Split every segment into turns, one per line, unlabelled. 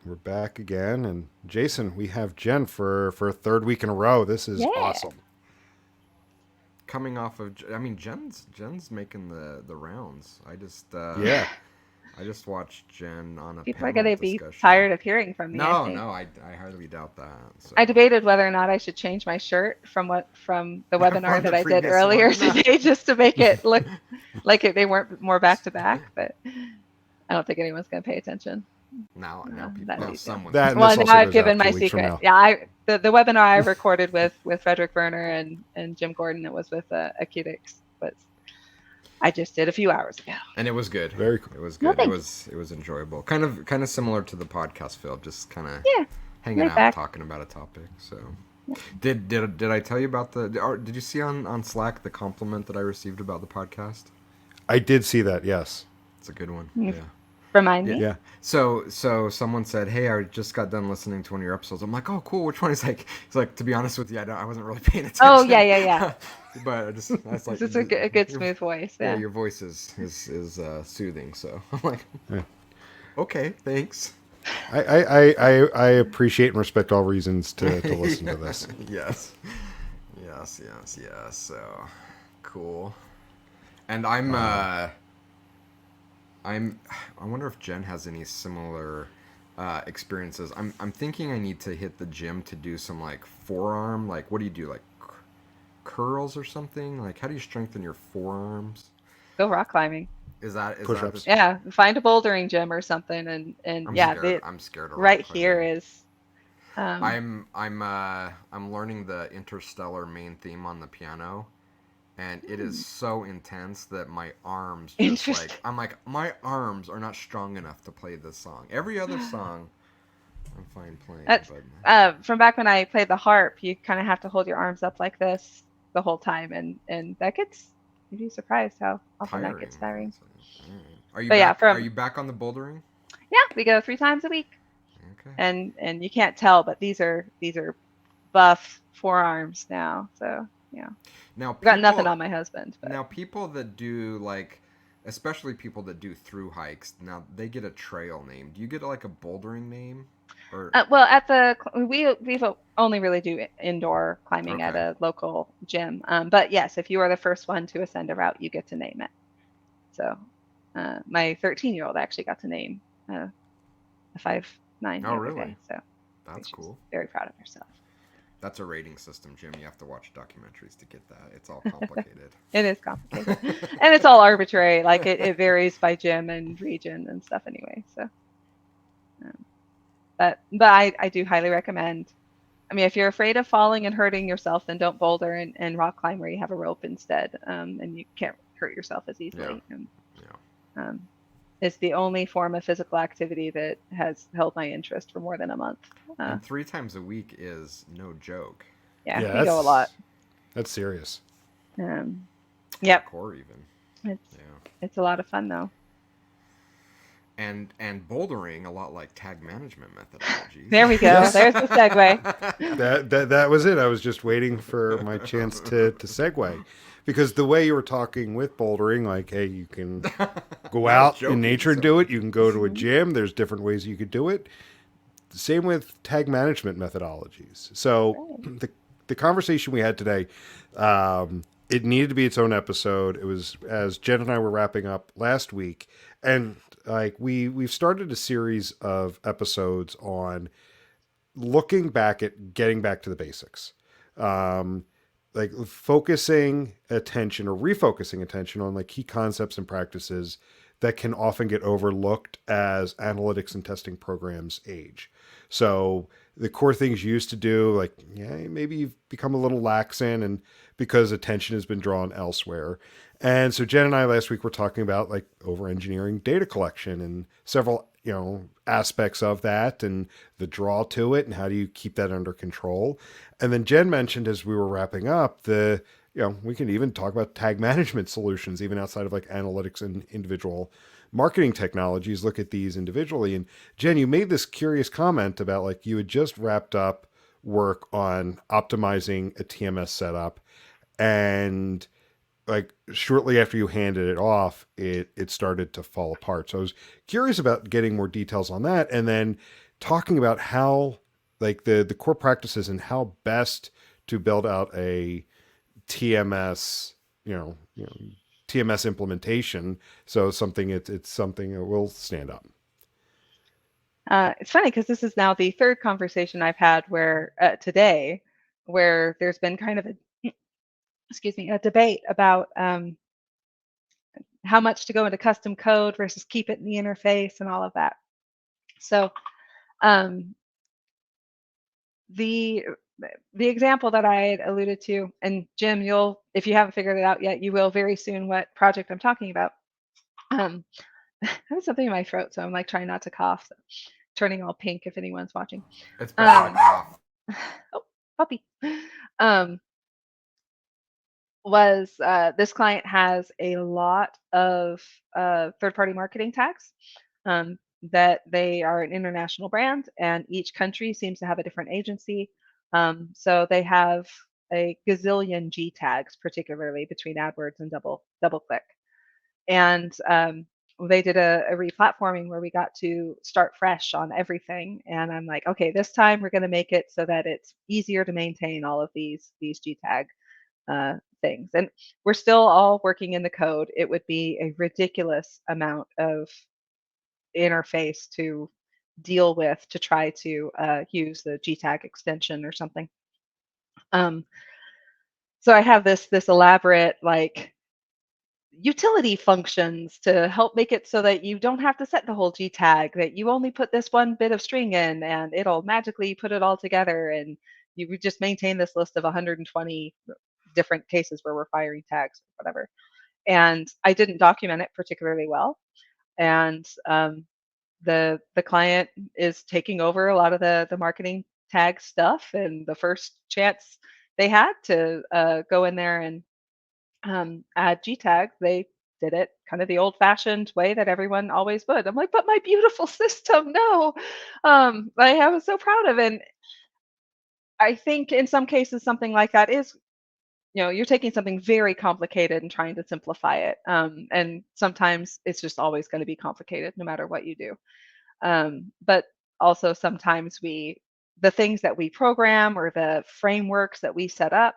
we're back again, and Jason, we have Jen for a third week in a row. This is
Yeah.
awesome.
Coming off of, I mean, Jen's making the rounds.
Yeah,
I just watched Jen on a
People are
panel
going to be
discussion.
tired of hearing from me, I
No,
think.
no, I hardly doubt that. So
I debated whether or not I should change my shirt from the webinar
from
that
the
I did
previous
earlier
one.
today, just to make it look like they weren't more back to back. But I don't think anyone's going to pay attention that
Now
detail.
someone's
that and
gonna
Well,
this
pay
now
also
I've
goes
given
out
my
2 weeks from
secret.
now.
Yeah, the webinar I recorded with Frederick Werner and Jim Gordon. It was with 𝐖𝐡𝐞𝐫𝐞 but I just did a few hours ago.
And it was good.
Very cool.
It was
No,
good. It
thank you.
was enjoyable. Kind of similar to the podcast, Phil. Just kind of
Yeah,
hanging
laid
out,
back.
talking about a topic. So, did I tell you about did you see on Slack the compliment that I received about the podcast?
I did see that. Yes.
It's a good one.
You
Yeah.
Remind
Yeah.
me.
Yeah.
So someone said, "Hey, I just got done listening to one of your episodes." I'm like, "Oh, cool. Which one?" He's like, "To be honest with you, I wasn't really paying attention."
Oh yeah.
But I was like,
This is a good
your,
smooth voice.
yeah,
Yeah.
your voice is soothing. So I'm like,
Yeah.
okay, thanks.
I appreciate and respect all reasons to listen to this.
Yes. So cool. And I wonder if Jen has any similar experiences. I'm thinking I need to hit the gym to do some like forearm. Like, what do you do? Like curls or something? Like, how do you strengthen your forearms?
Go rock climbing.
Is that
Push-ups.
Yeah, find a bouldering gym or something, and
I'm
yeah,
scared. I'm scared of rock
right
climbing.
here is. Um,
I'm learning the Interstellar main theme on the piano, and it is so intense that my arms just
Interesting.
like I'm like my arms are not strong enough to play this song. Every other song I'm fine playing,
That's
but
from back when I played the harp. You kind of have to hold your arms up like this the whole time, and that gets. You'd be surprised how often that
tiring.
gets tiring.
Are you
But yeah,
back? Are
from
you back on the bouldering?
yeah, we go 3 times a week,
Okay.
and you can't tell, but these are buff forearms now. So yeah,
Now
I've got nothing
people
on my husband. But
now people that do like, especially people that do through hikes, now they get a trail name. Do you get like a bouldering name? Or
well, we've only really do indoor climbing at
okay.
a local gym. But yes, if you are the first one to ascend a route, you get to name it. So my 13-year-old actually got to name a 5'9" the
Oh,
other
really?
day. So
That's
she's
cool.
very proud of herself.
That's a rating system, Jim. You have to watch documentaries to get that. It's all complicated.
It is complicated, and it's all arbitrary. Like it varies by gym and region and stuff anyway. So, but I do highly recommend. I mean, if you're afraid of falling and hurting yourself, then don't boulder and rock climb where you have a rope instead, and you can't hurt yourself as
Yeah.
easily. And,
Yeah.
it's the only form of physical activity that has held my interest for more than a month.
And 3 times a week is no joke.
Yeah,
Yeah,
we go a lot.
That's serious.
Yep,
Core even.
it's
Yeah.
it's a lot of fun though.
And bouldering a lot like tag management methodologies.
There we go.
Yes.
There's the segue.
That was it. I was just waiting for my chance to segue. Because the way you were talking with bouldering, like, hey, you can go out in nature and do it. You can go to a gym. There's different ways you could do it. Same with tag management methodologies. So the conversation we had today, it needed to be its own episode. It was as Jen and I were wrapping up last week, and like we've started a series of episodes on looking back at getting back to the basics. Like focusing attention or refocusing attention on like key concepts and practices that can often get overlooked as analytics and testing programs age. So the core things you used to do, like, yeah, maybe you've become a little lax in, and because attention has been drawn elsewhere. And so Jen and I last week were talking about like over engineering data collection and several, aspects of that and the draw to it and how do you keep that under control. And then Jen mentioned as we were wrapping up we can even talk about tag management solutions, even outside of like analytics and individual marketing technologies, look at these individually. And Jen, you made this curious comment about like you had just wrapped up work on optimizing a TMS setup, and like shortly after you handed it off, it started to fall apart. So I was curious about getting more details on that. And then talking about how, like, the core practices and how best to build out a TMS, TMS implementation. So it's something that will stand up.
It's funny because this is now the third conversation I've had where today, where there's been kind of a debate about how much to go into custom code versus keep it in the interface and all of that. So um, the example that I had alluded to, and Jim, if you haven't figured it out yet, you will very soon what project I'm talking about. I have something in my throat, so I'm like trying not to cough. So turning all pink if anyone's watching.
It's best to cough.
Oh, puppy. Um, this client has a lot of third-party marketing tags that they are an international brand, and each country seems to have a different agency. So they have a gazillion G tags, particularly between AdWords and DoubleClick. And they did a replatforming where we got to start fresh on everything. And I'm like, okay, this time we're going to make it so that it's easier to maintain all of these G tag things. And we're still all working in the code. It would be a ridiculous amount of interface to deal with to try to use the G tag extension or something. So I have this elaborate like utility functions to help make it so that you don't have to set the whole G tag, that you only put this one bit of string in and it'll magically put it all together, and you would just maintain this list of 120 different cases where we're firing tags or whatever. And I didn't document it particularly well. And the client is taking over a lot of the marketing tag stuff, and the first chance they had to go in there and add G tags, they did it kind of the old fashioned way that everyone always would. I'm like, but my beautiful system, no. I was so proud of it. And I think in some cases, something like that is, you're taking something very complicated and trying to simplify it. And sometimes it's just always going to be complicated no matter what you do. But also sometimes the things that we program or the frameworks that we set up,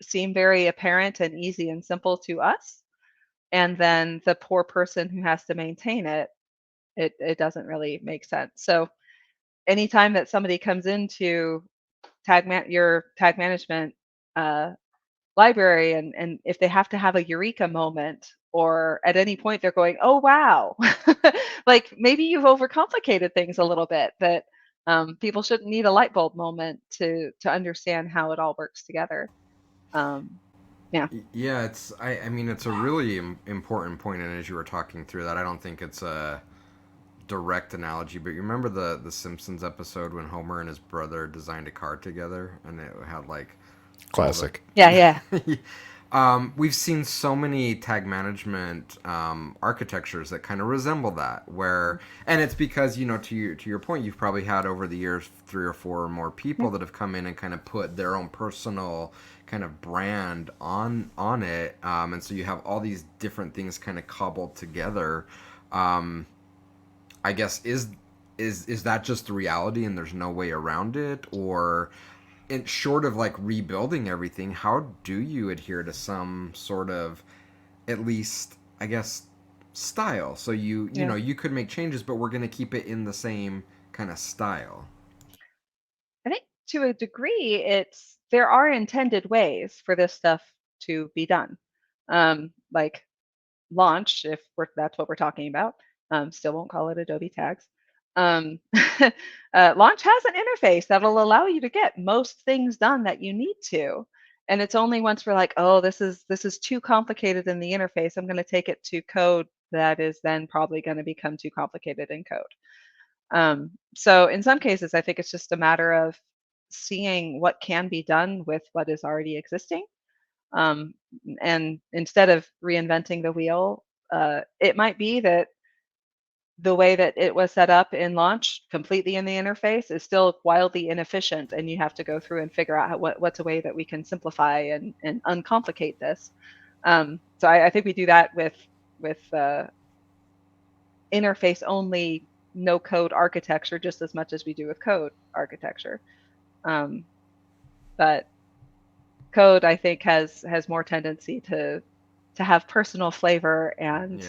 seem very apparent and easy and simple to us, and then the poor person who has to maintain it doesn't really make sense. So anytime that somebody comes into your tag management library, and if they have to have a eureka moment, or at any point they're going, oh wow, like maybe you've overcomplicated things a little bit, that people shouldn't need a light bulb moment to understand how it all works together. Yeah.
Yeah, I mean, it's a really important point, and as you were talking through that, I don't think it's a direct analogy, but you remember the Simpsons episode when Homer and his brother designed a car together, and it had like
Classic.
Yeah.
We've seen so many tag management architectures that kind of resemble that, and it's because, to your point, you've probably had over the years 3 or 4 or more people that have come in and kind of put their own personal kind of brand on it, and so you have all these different things kind of cobbled together. I guess is that just the reality and there's no way around it, or short of like rebuilding everything, how do you adhere to some sort of, at least, I guess, style? So you know, you could make changes, but we're going to keep it in the same kind of style.
I think to a degree, there are intended ways for this stuff to be done. Like launch, if that's what we're talking about. Still won't call it Adobe tags. Launch has an interface that'll allow you to get most things done that you need to. And it's only once we're like, oh, this is too complicated in the interface, I'm going to take it to code that is then probably going to become too complicated in code. So in some cases, I think it's just a matter of seeing what can be done with what is already existing. And instead of reinventing the wheel, it might be that the way that it was set up in launch, completely in the interface, is still wildly inefficient, and you have to go through and figure out what's a way that we can simplify and uncomplicate this. So I think we do that with interface only no code architecture just as much as we do with code architecture. But code, I think, has more tendency to have personal flavor and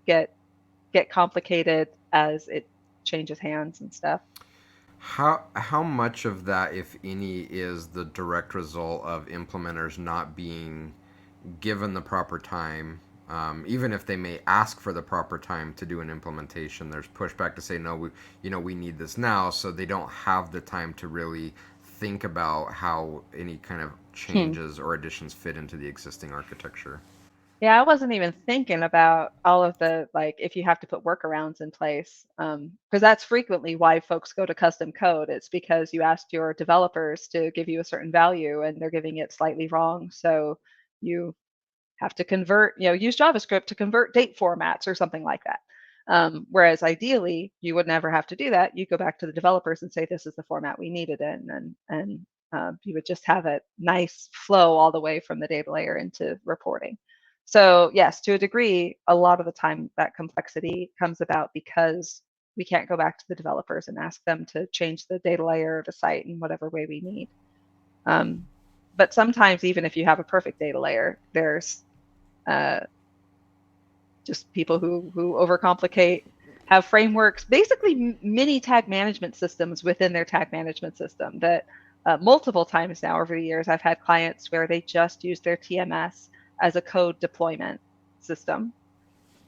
get complicated as it changes hands and stuff.
How much of that, if any, is the direct result of implementers not being given the proper time? Even if they may ask for the proper time to do an implementation, there's pushback to say no. We need this now, so they don't have the time to really think about how any kind of changes or additions fit into the existing architecture.
Yeah, I wasn't even thinking about all of the, like, if you have to put workarounds in place, because that's frequently why folks go to custom code. It's because you asked your developers to give you a certain value and they're giving it slightly wrong. So you have to convert, use JavaScript to convert date formats or something like that. Whereas ideally, you would never have to do that. You go back to the developers and say, this is the format we need it in, and you would just have a nice flow all the way from the data layer into reporting. So yes, to a degree, a lot of the time that complexity comes about because we can't go back to the developers and ask them to change the data layer of the site in whatever way we need. But sometimes, even if you have a perfect data layer, there's just people who overcomplicate, have frameworks, basically mini tag management systems within their tag management system that multiple times now over the years, I've had clients where they just use their TMS as a code deployment system,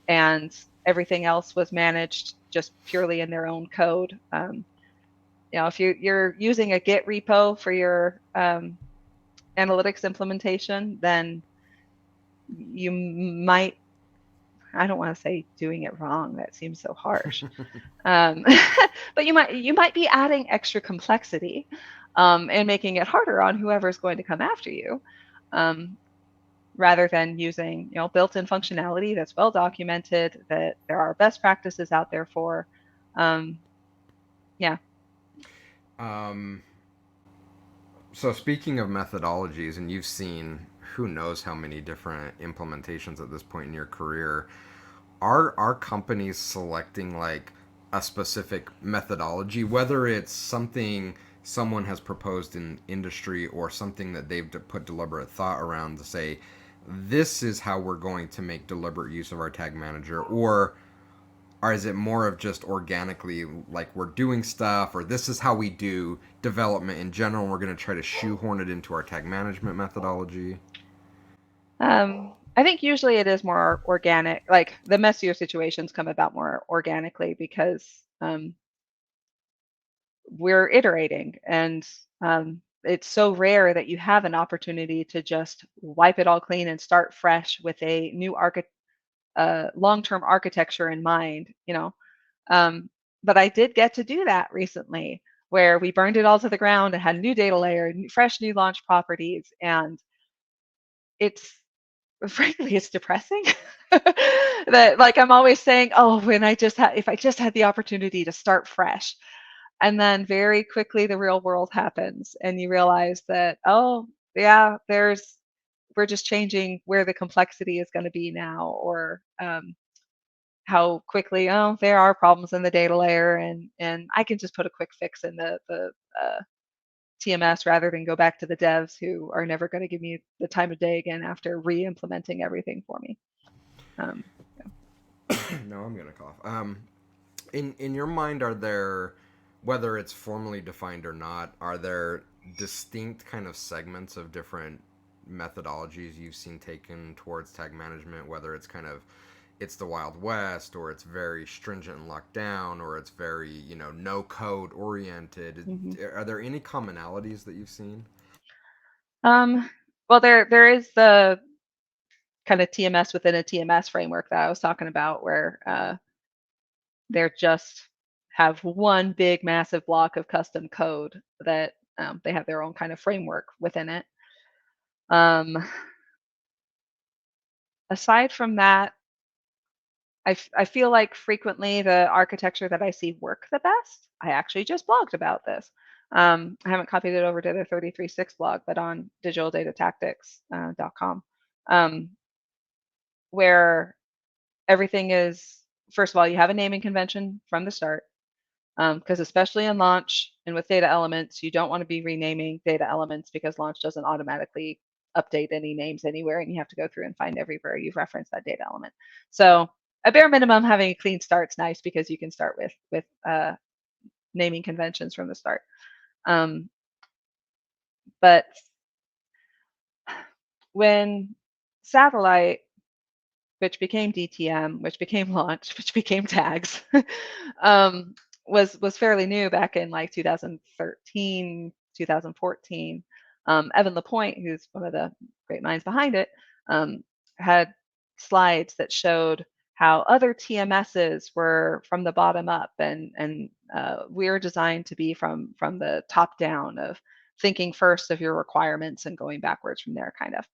and everything else was managed just purely in their own code. If you're using a Git repo for your analytics implementation, then you might, I don't want to say doing it wrong, that seems so harsh. But you might be adding extra complexity and making it harder on whoever's going to come after you. Rather than using built-in functionality that's well documented, that there are best practices out there for.
So speaking of methodologies, and you've seen who knows how many different implementations at this point in your career, are companies selecting like a specific methodology, whether it's something someone has proposed in industry or something that they've put deliberate thought around to say, this is how we're going to make deliberate use of our tag manager, or is it more of just organically, like we're doing stuff, or this is how we do development in general, and we're going to try to shoehorn it into our tag management methodology?
I think usually it is more organic. Like the messier situations come about more organically because we're iterating, and it's so rare that you have an opportunity to just wipe it all clean and start fresh with a new long-term architecture in mind, but I did get to do that recently, where we burned it all to the ground and had a new data layer, fresh new launch properties, and it's frankly it's depressing. That, like, I'm always saying, oh, if I just had the opportunity to start fresh. And then very quickly the real world happens and you realize that, oh yeah, we're just changing where the complexity is going to be now, or how quickly, oh, there are problems in the data layer, and I can just put a quick fix in the TMS rather than go back to the devs who are never going to give me the time of day again after re-implementing everything for me.
No, I'm gonna cough. In your mind, are there, whether it's formally defined or not, are there distinct kind of segments of different methodologies you've seen taken towards tag management, whether it's kind of it's the Wild West, or it's very stringent and locked down, or it's very no code oriented?
Mm-hmm.
Are there any commonalities that you've seen?
Well, there is the kind of TMS within a TMS framework that I was talking about, where they're just have one big massive block of custom code that they have their own kind of framework within it. Aside from that, I feel like frequently the architecture that I see work the best, I actually just blogged about this. I haven't copied it over to the 33.6 blog, but on digitaldata.tactics.com, where everything is first of all, you have a naming convention from the start, because especially in launch and with data elements, you don't want to be renaming data elements because launch doesn't automatically update any names anywhere, and you have to go through and find everywhere you've referenced that data element. So a bare minimum, having a clean start's nice because you can start with naming conventions from the start. But when satellite, which became DTM, which became launch, which became tags, was fairly new back in like 2013, 2014. Evan Lapointe, who's one of the great minds behind it, had slides that showed how other TMSs were from the bottom up, and we're designed to be from the top down, of thinking first of your requirements and going backwards from there, kind of.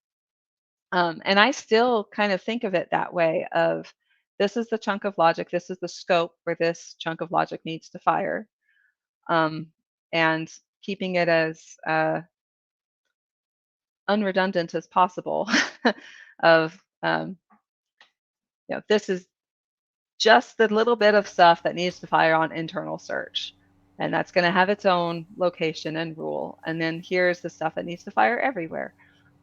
And I still kind of think of it that way, of this is the chunk of logic, this is the scope where this chunk of logic needs to fire, and keeping it as unredundant as possible of, this is just the little bit of stuff that needs to fire on internal search. And that's going to have its own location and rule. And then here's the stuff that needs to fire everywhere.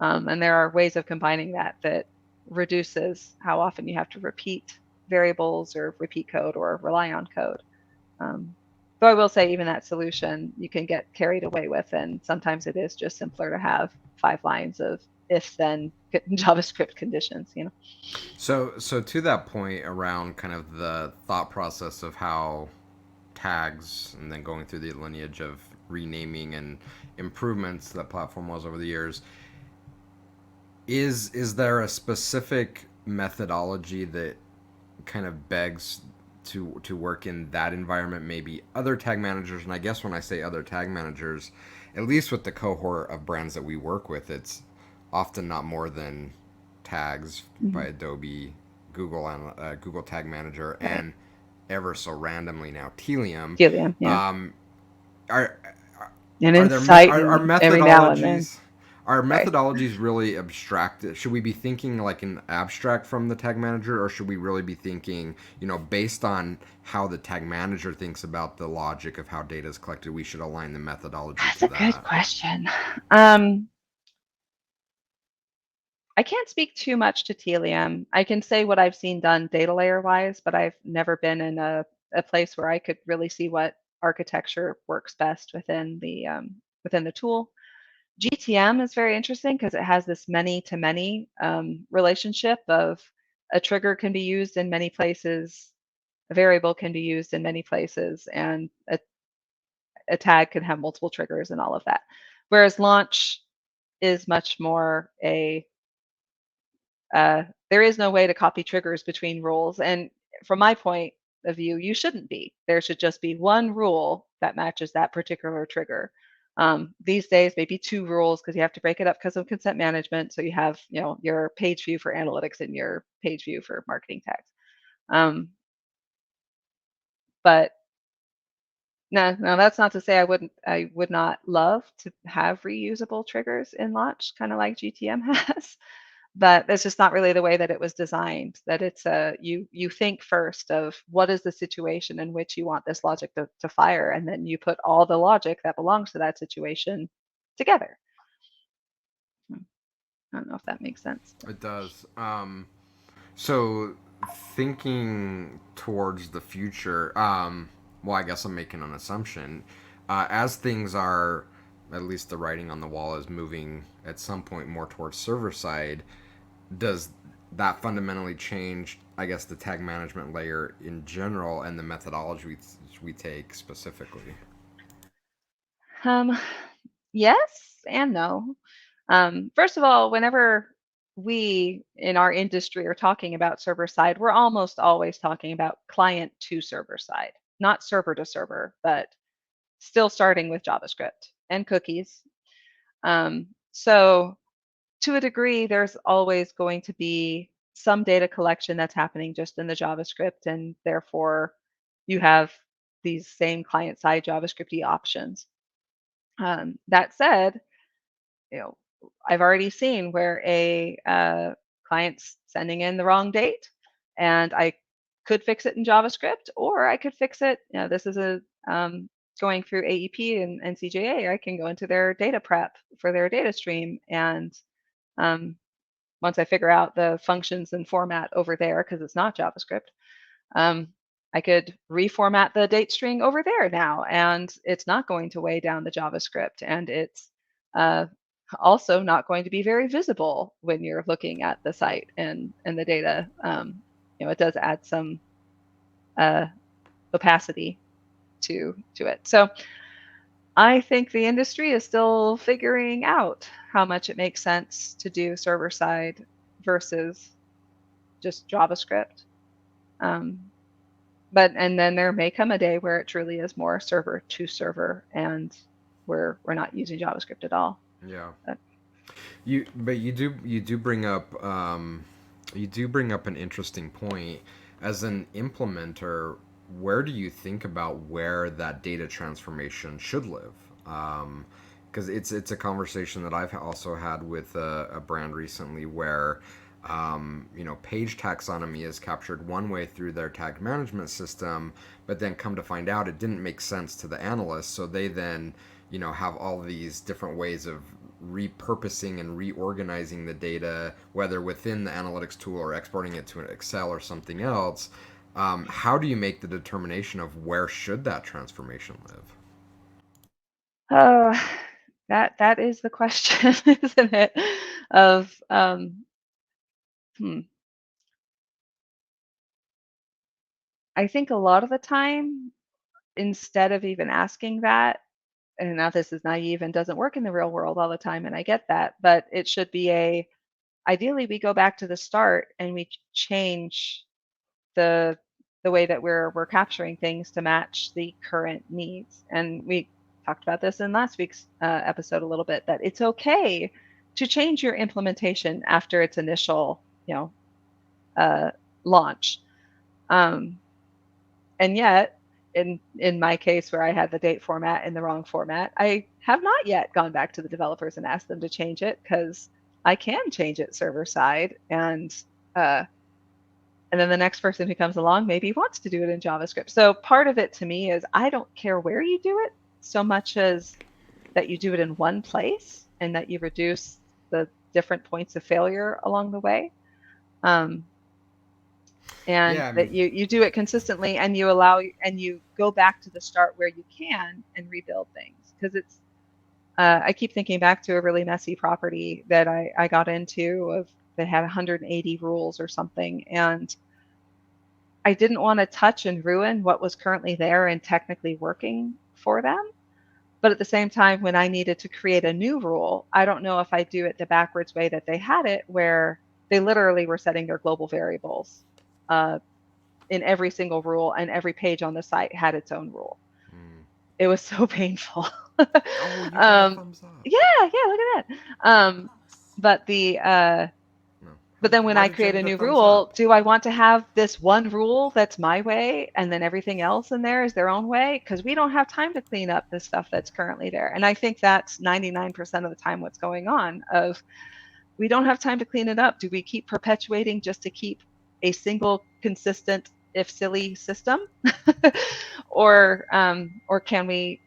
And there are ways of combining that reduces how often you have to repeat variables or repeat code or rely on code. Though I will say, even that solution you can get carried away with, and sometimes it is just simpler to have 5 lines of if-then JavaScript conditions.
So to that point around kind of the thought process of how tags, and then going through the lineage of renaming and improvements the platform was over the years, is there a specific methodology that kind of begs to work in that environment, maybe other tag managers? And I guess when I say other tag managers, at least with the cohort of brands that we work with, it's often not more than tags by Adobe, Google, and Google Tag Manager,
Right.
and ever so randomly now Telium.
Helium, yeah.
Are
And
are there
Insight
are
every now and then.
methodologies are
Right.
methodologies really abstract? Should we be thinking like an abstract from the tag manager, or should we really be thinking, based on how the tag manager thinks about the logic of how data is collected, we should align the methodology
That's
to
a good
that?
question. I can't speak too much to Telium. I can say what I've seen done data layer wise, but I've never been in a place where I could really see what architecture works best within the tool. GTM is very interesting because it has this many to many relationship of a trigger can be used in many places, a variable can be used in many places, and a tag can have multiple triggers and all of that. Whereas launch is much more there is no way to copy triggers between rules. And from my point of view, you shouldn't be. There should just be one rule that matches that particular trigger. These days, maybe 2 rules because you have to break it up because of consent management. So you have, your page view for analytics and your page view for marketing tags. But no, that's not to say I would not love to have reusable triggers in launch, kind of like GTM has. But that's just not really the way that it was designed. That it's you think first of what is the situation in which you want this logic to fire, and then you put all the logic that belongs to that situation together. I don't know if that makes sense.
It does. So thinking towards the future, well, I guess I'm making an assumption. As things are, at least the writing on the wall is moving at some point more towards server side, does that fundamentally change, I guess, the tag management layer in general and the methodology we take specifically?
Yes and no. First of all, whenever we in our industry are talking about server side, we're almost always talking about client to server side, not server to server, but still starting with JavaScript and cookies. So to a degree, there's always going to be some data collection that's happening just in the JavaScript, and therefore you have these same client-side JavaScript-y options. That said, I've already seen where a client's sending in the wrong date, and I could fix it in JavaScript, or I could fix it. This is going through AEP and CJA. I can go into their data prep for their data stream, and once I figure out the functions and format over there, because it's not JavaScript, I could reformat the date string over there now, and it's not going to weigh down the JavaScript, and it's also not going to be very visible when you're looking at the site and the data. It does add some opacity to it. So I think the industry is still figuring out how much it makes sense to do server side versus just JavaScript. And then there may come a day where it truly is more server to server, and we're not using JavaScript at all.
Yeah. You do bring up an interesting point. As an implementer, where do you think about where that data transformation should live? Because it's a conversation that I've also had with a brand recently where page taxonomy is captured one way through their tag management system, but then come to find out it didn't make sense to the analysts, so they then have all these different ways of repurposing and reorganizing the data, whether within the analytics tool or exporting it to an Excel or something else. How do you make the determination of where should that transformation live?
Oh, that is the question, isn't it? Of I think a lot of the time, instead of even asking that, and now this is naive and doesn't work in the real world all the time, and I get that, but it should be ideally we go back to the start and we change the way that we're capturing things to match the current needs. And we talked about this in last week's episode a little bit, that it's okay to change your implementation after its initial launch. And yet, in my case where I had the date format in the wrong format, I have not yet gone back to the developers and asked them to change it, because I can change it server side, and then the next person who comes along maybe wants to do it in JavaScript. So part of it to me is I don't care where you do it so much as that you do it in one place and that you reduce the different points of failure along the way. That you do it consistently, and you go back to the start where you can and rebuild things. Because it's I keep thinking back to a really messy property that I got into that had 180 rules or something, and I didn't want to touch and ruin what was currently there and technically working for them. But at the same time, when I needed to create a new rule, I don't know if I do it the backwards way that they had it, where they literally were setting their global variables in every single rule, and every page on the site had its own rule. It was so painful.
Oh, you got a thumbs up.
Yeah, look at that. But then when I create a new rule, do I want to have this one rule that's my way, and then everything else in there is their own way? Because we don't have time to clean up the stuff that's currently there. And I think that's 99% of the time what's going on. We don't have time to clean it up. Do we keep perpetuating just to keep a single consistent, if silly, system? or can we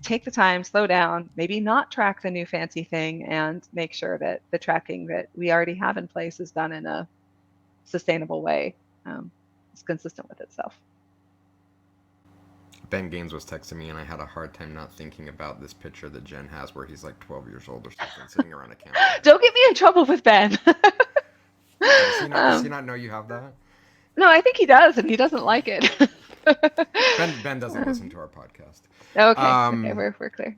take the time, slow down, maybe not track the new fancy thing, and make sure that the tracking that we already have in place is done in a sustainable way, it's consistent with itself.
Ben Gaines was texting me, and I had a hard time not thinking about this picture that Jen has where he's like 12 years old or something, sitting around a campfire.
Don't get me in trouble with Ben.
Does he not know you have that?
No, I think he does, and he doesn't like it.
Ben doesn't listen to our podcast.
Okay, we're clear.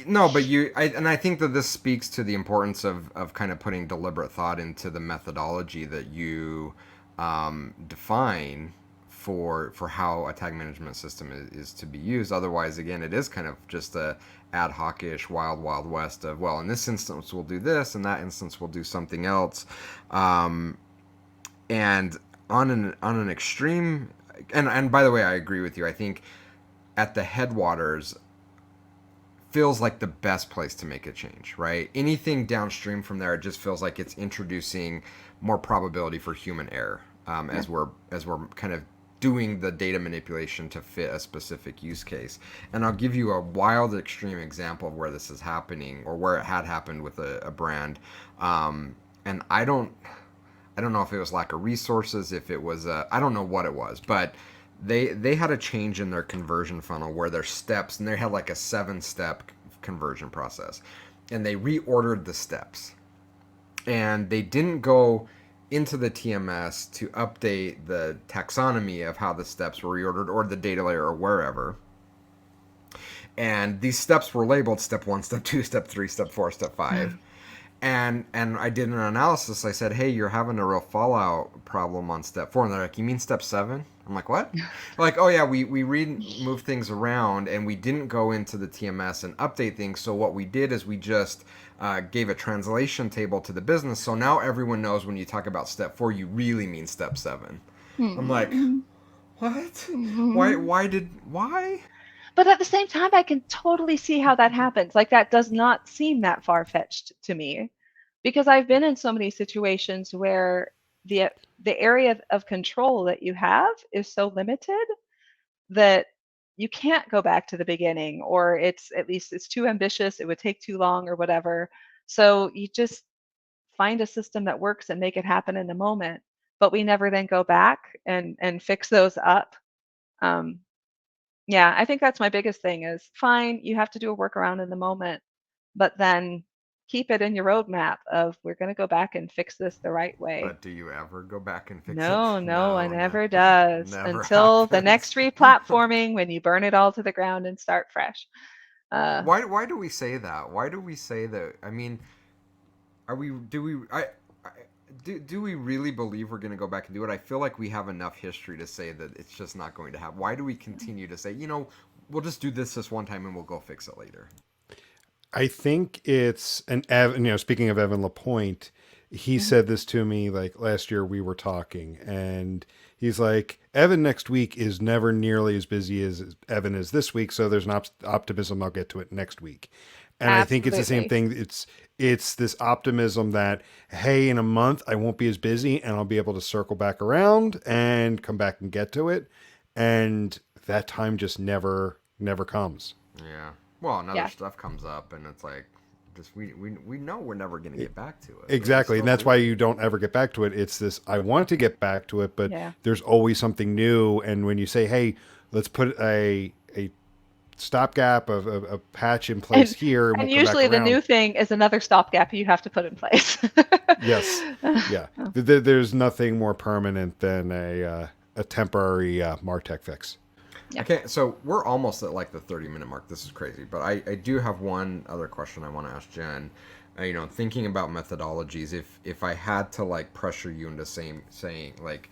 No, but I think that this speaks to the importance of kind of putting deliberate thought into the methodology that you define for how a tag management system is to be used. Otherwise, again, it is kind of just a ad hoc-ish wild west of, well, in this instance we'll do this, in that instance we'll do something else, and on an extreme, and by the way, I agree with you. I think at the headwaters feels like the best place to make a change, right? Anything downstream from there, it just feels like it's introducing more probability for human error. as we're kind of doing the data manipulation to fit a specific use case. And I'll give you a wild extreme example of where this is happening, or where it had happened with a brand. And I don't know if it was lack of resources, if it was I don't know what it was, but they had a change in their conversion funnel where their steps, and they had like a 7-step conversion process, and they reordered the steps, and they didn't go into the TMS to update the taxonomy of how the steps were reordered, or the data layer, or wherever. And these steps were labeled step 1, step 2, step 3, step 4, step 5. And I did an analysis. I said, hey, you're having a real fallout problem on step 4. And they're like, you mean step 7? I'm like, what? Like, oh yeah, we moved things around, and we didn't go into the TMS and update things. So what we did is we just gave a translation table to the business. So now everyone knows when you talk about step 4, you really mean step 7. I'm like, what? Why?
But at the same time, I can totally see how that happens. Like, that does not seem that far-fetched to me, because I've been in so many situations where the area of control that you have is so limited that you can't go back to the beginning, or it's too ambitious, it would take too long, or whatever. So you just find a system that works and make it happen in the moment. But we never then go back and fix those up. Yeah, I think that's my biggest thing is, fine, you have to do a workaround in the moment, but then keep it in your roadmap of, we're going to go back and fix this the right way.
But do you ever go back and fix it?
No, it never does.
Never
Until the
happens.
next replatforming, when you burn it all to the ground and start fresh.
Why do we say that? Why do we say that? I mean, do we really believe we're going to go back and do it? I feel like we have enough history to say that it's just not going to happen. Why do we continue to say, we'll just do this one time and we'll go fix it later?
I think it's speaking of Evan Lapointe, he said this to me like last year. We were talking, and he's like, Evan next week is never nearly as busy as Evan is this week. So there's an optimism I'll get to it next week. And
Absolutely.
I think it's the same thing. It's this optimism that, hey, in a month I won't be as busy and I'll be able to circle back around and come back and get to it. And that time just never comes.
Yeah. Well, other stuff comes up, and it's like, just we know we're never going to get back to it.
Exactly. And that's why you don't ever get back to it. It's this, I want to get back to it, but there's always something new. And when you say, hey, let's put a stopgap of a patch in place here.
And usually the new thing is another stopgap you have to put in place.
Yes. Yeah. There's nothing more permanent than a temporary MarTech fix.
Yeah.
Okay, so we're almost at like the 30-minute mark. This is crazy, but I do have one other question I want to ask Jen. Thinking about methodologies, if I had to like pressure you into saying like,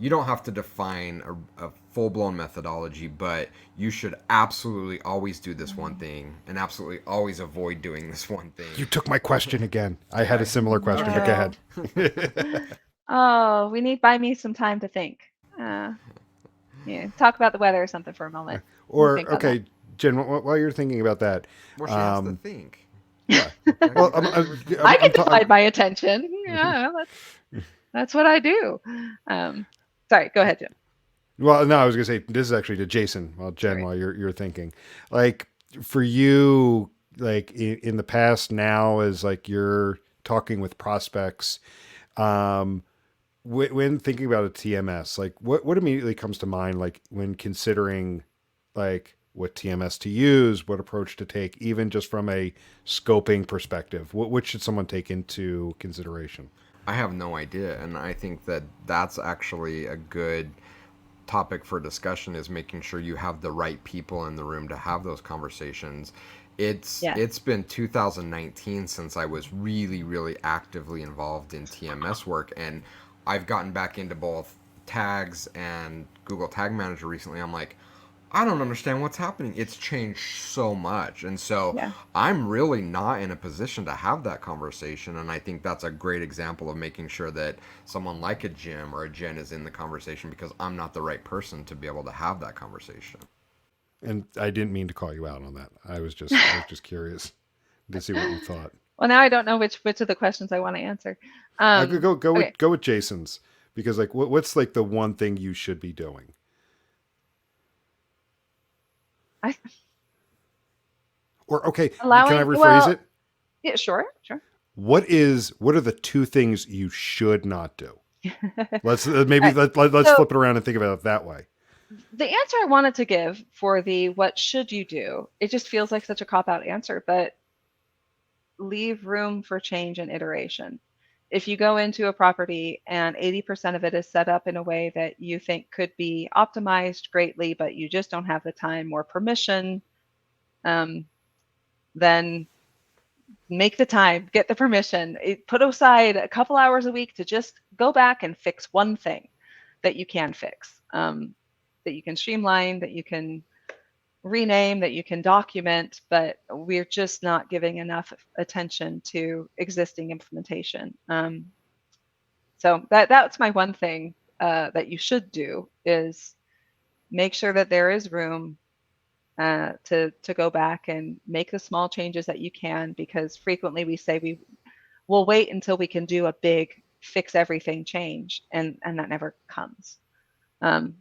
you don't have to define a full-blown methodology, but you should absolutely always do this one thing and absolutely always avoid doing this one thing.
You took my question again. I had a similar question, but go ahead.
Oh, we need buy me some time to think. Talk about the weather or something for a moment.
Or, okay, Jen, while you're thinking about that.
Well, she has to think.
Yeah. Well,
I can divide my attention. Yeah, that's what I do. Sorry, go ahead, Jim.
Well, no, I was going to say, this is actually to Jason, Jen, while you're thinking. Like, for you, like, in the past now, as like you're talking with prospects, when thinking about a TMS, like what immediately comes to mind, like when considering like what TMS to use, what approach to take, even just from a scoping perspective, what should someone take into consideration?
I have no idea. And I think that that's actually a good topic for discussion, is making sure you have the right people in the room to have those conversations. It's been 2019 since I was really, really actively involved in TMS work, and I've gotten back into both tags and Google Tag Manager recently. I'm like, I don't understand what's happening. It's changed so much. And so I'm really not in a position to have that conversation. And I think that's a great example of making sure that someone like a Jim or a Jen is in the conversation, because I'm not the right person to be able to have that conversation.
And I didn't mean to call you out on that. I was just curious to see what you thought.
Well, now I don't know which of the questions I want to answer.
Go with Jason's, Because like, what's like the one thing you should be doing?
I
Or okay, can I
allowing
rephrase
well,
it?
yeah, sure, sure.
What are the two things you should not do? Let's maybe
I,
let's
so
flip it around and think about it that way.
the answer I wanted to give for the what should you do, it just feels like such a cop out answer, but leave room for change and iteration. If you go into a property and 80% of it is set up in a way that you think could be optimized greatly, but you just don't have the time or permission, um, then make the time, get the permission, put aside a couple hours a week to just go back and fix one thing that you can fix, that you can streamline, that you can rename, that you can document, but we're just not giving enough attention to existing implementation. So that's my one thing that you should do is make sure that there is room to go back and make the small changes that you can, because frequently we say we'll wait until we can do a big fix everything change, and that never comes.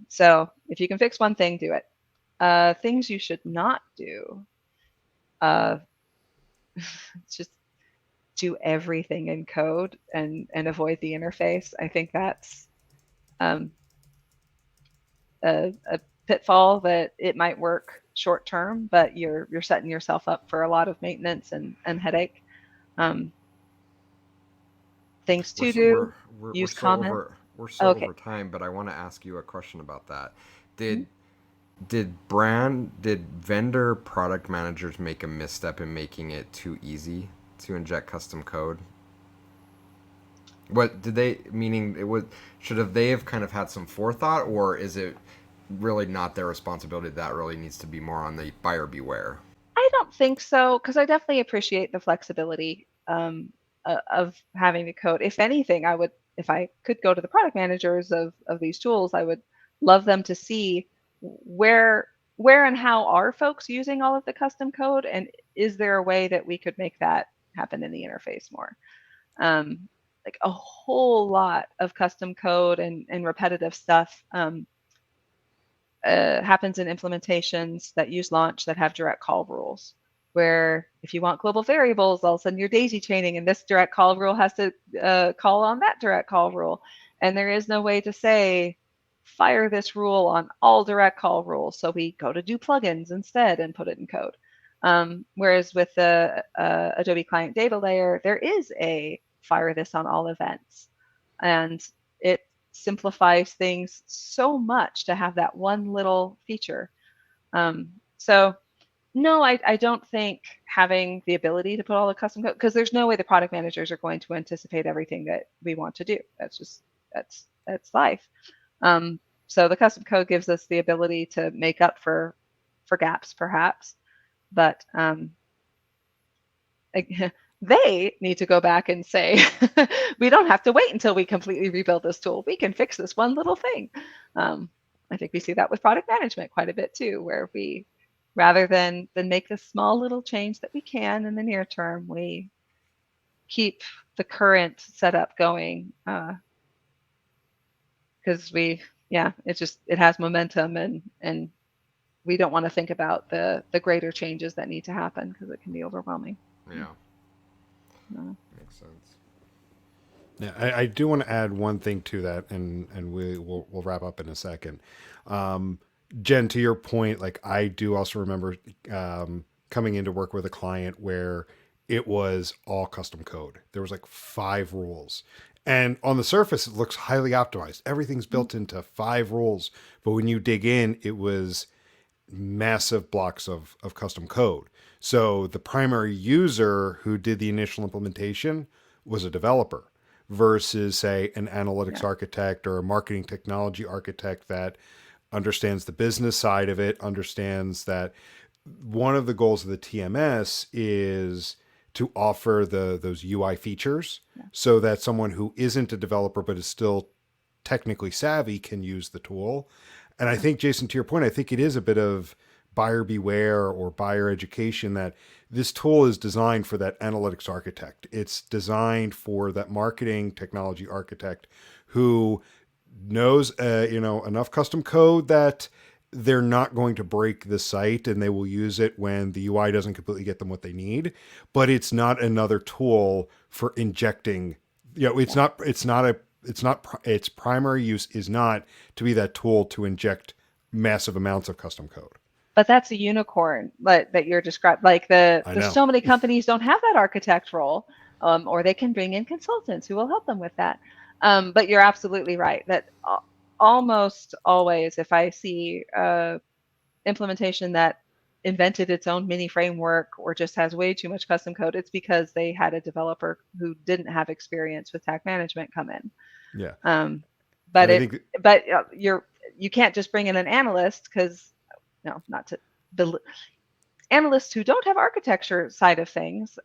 So if you can fix one thing, do it. Things you should not do, uh, just do everything in code and avoid the interface. I think that's um, a pitfall that it might work short term, but you're setting yourself up for a lot of maintenance and headache. Um, things
We're
to
so,
do,
we're
use
so
comments.
over we're so
Okay.
over time, but I want to ask you a question about that.
Mhm.
Did did vendor product managers make a misstep in making it too easy to inject custom code? What did they meaning it would should have they have kind of had some forethought, or is it really not their responsibility? That really needs to be more on the buyer beware.
I don't think so, because I definitely appreciate the flexibility of having the code. If anything, I would, if I could go to the product managers of these tools, I would love them to see where where and how are folks using all of the custom code, and is there a way that we could make that happen in the interface more? Um, like a whole lot of custom code and repetitive stuff. Happens in implementations that use launch that have direct call rules, where if you want global variables, all of a sudden you're daisy chaining, and this direct call rule has to call on that direct call rule. And there is no way to say, fire this rule on all direct call rules. So we go to do plugins instead and put it in code. Whereas with the Adobe Client Data Layer, there is a fire this on all events. And it simplifies things so much to have that one little feature. So no, I don't think having the ability to put all the custom code, because there's no way the product managers are going to anticipate everything that we want to do. That's just that's life. Um, so the custom code gives us the ability to make up for gaps, perhaps, but they need to go back and say, we don't have to wait until we completely rebuild this tool. We can fix this one little thing. I think we see that with product management quite a bit too, where we, rather than make this small little change that we can in the near term, we keep the current setup going, because it has momentum, and we don't want to think about the greater changes that need to happen because it can be overwhelming.
Yeah,
Uh,
makes sense.
Yeah, I do want to add one thing to that, and we'll wrap up in a second. Jen, to your point, like I do also remember coming into work with a client where it was all custom code. There was like 5 rules, and on the surface it looks highly optimized. Everything's built into 5 rules, but when you dig in, it was massive blocks of custom code. So the primary user who did the initial implementation was a developer versus, say, an analytics
yeah.
architect or a marketing technology architect that understands the business side of it, understands that one of the goals of the TMS is to offer those UI features
Yeah.
so that someone who isn't a developer but is still technically savvy can use the tool. And I think, Jason, to your point, I think it is a bit of buyer beware or buyer education that this tool is designed for that analytics architect. It's designed for that marketing technology architect who knows, enough custom code that they're not going to break the site, and they will use it when the UI doesn't completely get them what they need. But it's not another tool for injecting. Its primary use is not to be that tool to inject massive amounts of custom code.
But that's a unicorn that you're describing. Like there's so many companies don't have that architect role, or they can bring in consultants who will help them with that. But you're absolutely right that almost always, if I see implementation that invented its own mini framework or just has way too much custom code, it's because they had a developer who didn't have experience with tag management come in.
Yeah.
But you can't just bring in an analyst because analysts who don't have architecture side of things,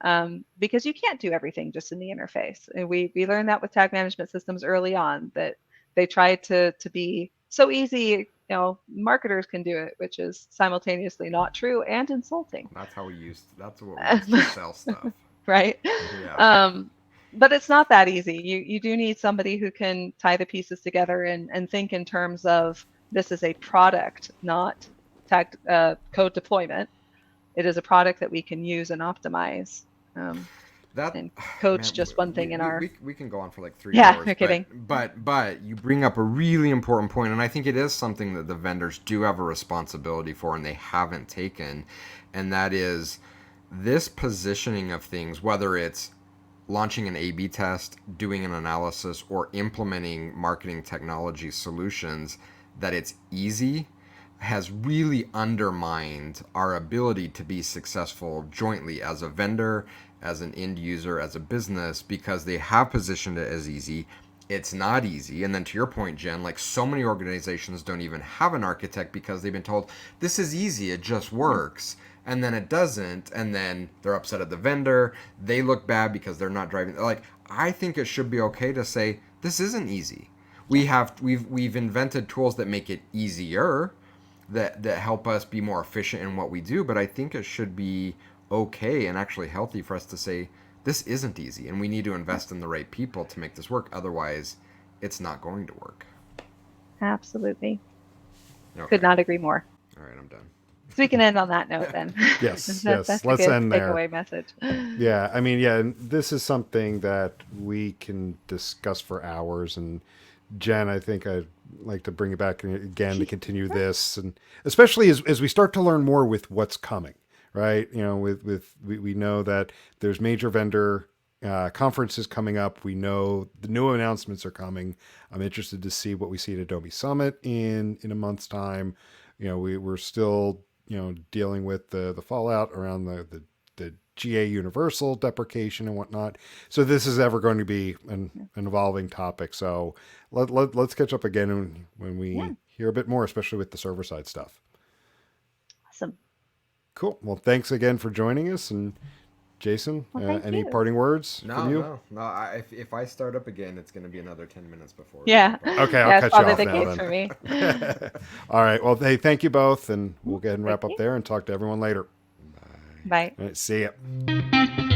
because you can't do everything just in the interface. And we learned that with tag management systems early on, that they tried to be so easy, marketers can do it, which is simultaneously not true and insulting.
That's what we used to sell stuff.
Right?
Yeah.
But it's not that easy. You do need somebody who can tie the pieces together and think in terms of, this is a product, not tag code deployment. It is a product that we can use and optimize. And code's just one thing
we can go on for like 3 hours.
Yeah, you're kidding.
But you bring up a really important point, and I think it is something that the vendors do have a responsibility for, and they haven't taken, and that is this positioning of things, whether it's launching an A/B test, doing an analysis, or implementing marketing technology solutions, that it's easy, has really undermined our ability to be successful jointly as a vendor, as an end user, as a business, because they have positioned it as easy. It's not easy. And then to your point, Jen, like so many organizations don't even have an architect because they've been told, this is easy, it just works. And then it doesn't. And then they're upset at the vendor. They look bad because they're not driving. Like, I think it should be okay to say, this isn't easy. We've invented tools that make it easier, that help us be more efficient in what we do. But I think it should be okay and actually healthy for us to say, this isn't easy, and we need to invest in the right people to make this work. Otherwise, it's not going to work.
Absolutely.
Okay.
Could not agree more.
All right, I'm done.
So we can end on that note then.
Yes,
That's
yes.
a
Let's
good
end there.
takeaway message.
Yeah, I mean, yeah, this is something that we can discuss for hours. And Jen, I think I'd like to bring it back again to continue this, and especially as we start to learn more with what's coming, right? We know that there's major vendor conferences coming up. We know the new announcements are coming. I'm interested to see what we see at Adobe Summit in a month's time. We're still dealing with the fallout around the GA Universal deprecation and whatnot. So this is ever going to be an evolving topic. So let's catch up again when we hear a bit more, especially with the server side stuff.
Awesome.
Cool. Well, thanks again for joining us. And Jason, any
you.
parting words from you?
No. If I start up again, it's going to be another 10 minutes before.
Yeah.
Okay, I'll cut you off
the
now
case
then.
for me.
All right. Well, hey, thank you both, and we'll go ahead and wrap up there and talk to everyone later.
Bye.
All right, see ya.